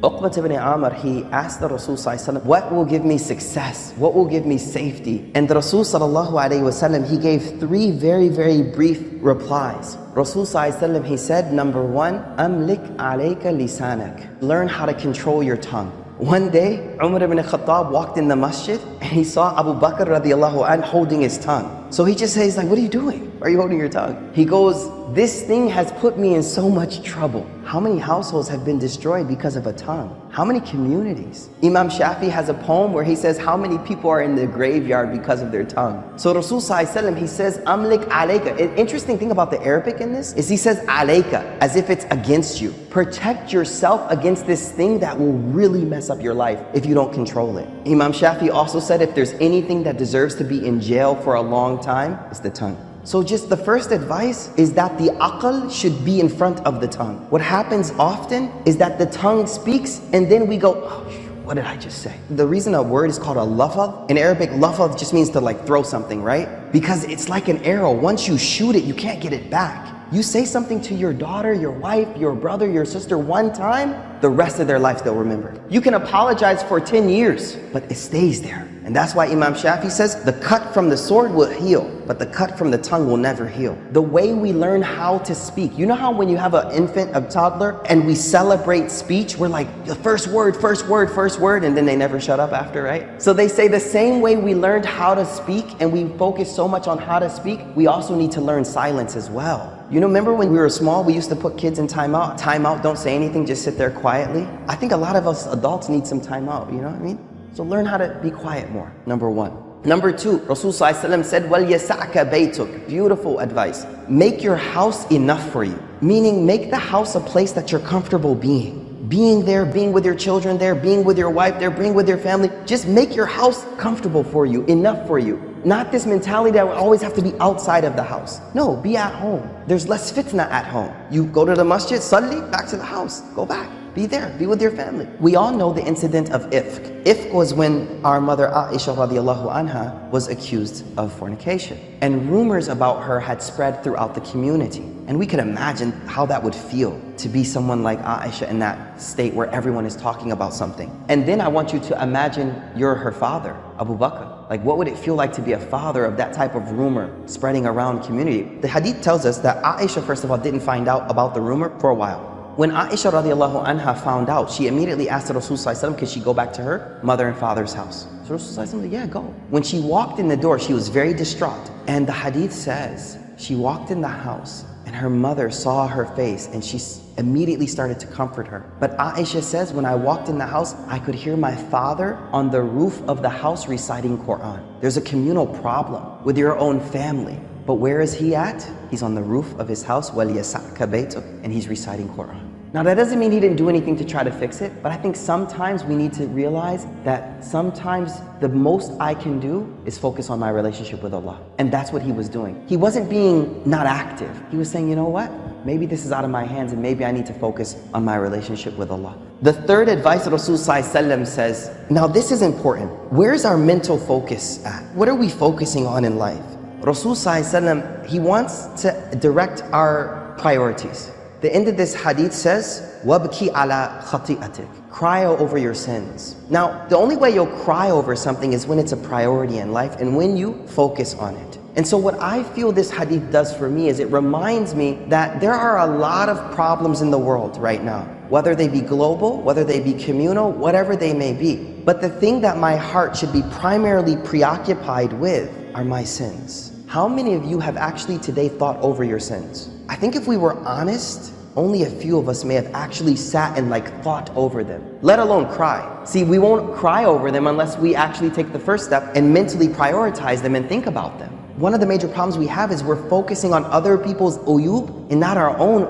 Uqbat ibn Amr, he asked the Rasul sallallahu alaihi wasallam, what will give me success? What will give me safety? And the Rasul sallallahu alaihi wasallam, he gave three very, very brief replies. Rasul sallallahu alaihi wasallam, he said, number one, amlik alayka lisanak. Learn how to control your tongue. One day, Umar ibn Khattab walked in the masjid and he saw Abu Bakr radiallahu anh holding his tongue. So he just says, like, what are you doing? Why are you holding your tongue? He goes, this thing has put me in so much trouble. How many households have been destroyed because of a tongue? How many communities? Imam Shafi has a poem where he says how many people are in the graveyard because of their tongue. So Rasul sallallahu alaihi wasallam, he says, amlik alayka. An interesting thing about the Arabic in this is he says alayka, as if it's against you. Protect yourself against this thing that will really mess up your life if you don't control it. Imam Shafi also said if there's anything that deserves to be in jail for a long time, it's the tongue. So just the first advice is that the aql should be in front of the tongue. What happens often is that the tongue speaks and then we go, oh, what did I just say? The reason a word is called a lafaz, in Arabic, lafaz just means to like throw something, right? Because it's like an arrow. Once you shoot it, you can't get it back. You say something to your daughter, your wife, your brother, your sister one time, the rest of their life they'll remember. You can apologize for 10 years, but it stays there. And that's why Imam Shafi says, the cut from the sword will heal, but the cut from the tongue will never heal. The way we learn how to speak. You know how when you have an infant, a toddler, and we celebrate speech, we're like, the first word, and then they never shut up after, right? So they say the same way we learned how to speak and we focus so much on how to speak, we also need to learn silence as well. You know, remember when we were small, we used to put kids in timeout. Timeout, don't say anything, just sit there quietly. I think a lot of us adults need some timeout, you know what I mean? So learn how to be quiet more, number one. Number two, Rasul sallallahu alaihi wasallam said, وَلْيَسَعْكَ بَيْتُكَ. Beautiful advice. Make your house enough for you. Meaning, make the house a place that you're comfortable being. Being there, being with your children there, being with your wife there, being with your family. Just make your house comfortable for you, enough for you. Not this mentality that we always have to be outside of the house. No, be at home. There's less fitna at home. You go to the masjid, salli, back to the house, go back. Be there, be with your family. We all know the incident of ifk. Ifk was when our mother Aisha radiallahu anha was accused of fornication. And rumors about her had spread throughout the community. And we could imagine how that would feel to be someone like Aisha in that state where everyone is talking about something. And then I want you to imagine you're her father, Abu Bakr. Like, what would it feel like to be a father of that type of rumor spreading around community? The hadith tells us that Aisha, first of all, didn't find out about the rumor for a while. When Aisha radiallahu anha found out, she immediately asked the Rasul sallallahu alaihi wasallam, could she go back to her mother and father's house? So Rasul sallallahu alaihi wasallam, yeah, go. When she walked in the door, she was very distraught. And the hadith says, she walked in the house and her mother saw her face and she immediately started to comfort her. But Aisha says, when I walked in the house, I could hear my father on the roof of the house reciting Quran. There's a communal problem with your own family. But where is he at? He's on the roof of his house, وَلْيَسَعْكَ بَيْتُكَ, and he's reciting Quran. Now that doesn't mean he didn't do anything to try to fix it, but I think sometimes we need to realize that sometimes the most I can do is focus on my relationship with Allah. And that's what he was doing. He wasn't being not active. He was saying, you know what? Maybe this is out of my hands and maybe I need to focus on my relationship with Allah. The third advice Rasul sallallahu alaihi wasallam says, now this is important. Where's our mental focus at? What are we focusing on in life? Rasul sallallahu alaihi wasallam, he wants to direct our priorities. The end of this hadith says, وَابْكِ عَلَى خَطِئَتِكَ. Cry over your sins. Now, the only way you'll cry over something is when it's a priority in life and when you focus on it. And so what I feel this hadith does for me is it reminds me that there are a lot of problems in the world right now, whether they be global, whether they be communal, whatever they may be. But the thing that my heart should be primarily preoccupied with are my sins. How many of you have actually today thought over your sins? I think if we were honest, only a few of us may have actually sat and thought over them, let alone cry. See, we won't cry over them unless we actually take the first step and mentally prioritize them and think about them. One of the major problems we have is we're focusing on other people's uyub and not our own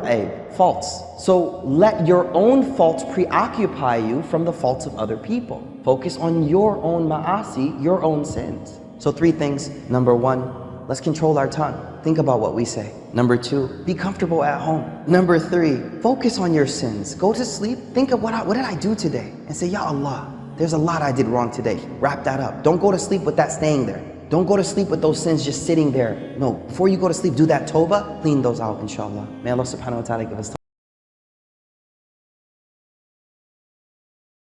faults. So let your own faults preoccupy you from the faults of other people. Focus on your own ma'asi, your own sins. So 3 things. Number 1, let's control our tongue. Think about what we say. Number 2, be comfortable at home. Number 3, focus on your sins. Go to sleep, think of what did I do today? And say, Ya Allah, there's a lot I did wrong today. Wrap that up. Don't go to sleep with that staying there. Don't go to sleep with those sins just sitting there. No, before you go to sleep, do that tawbah, clean those out, inshallah. May Allah subhanahu wa ta'ala give us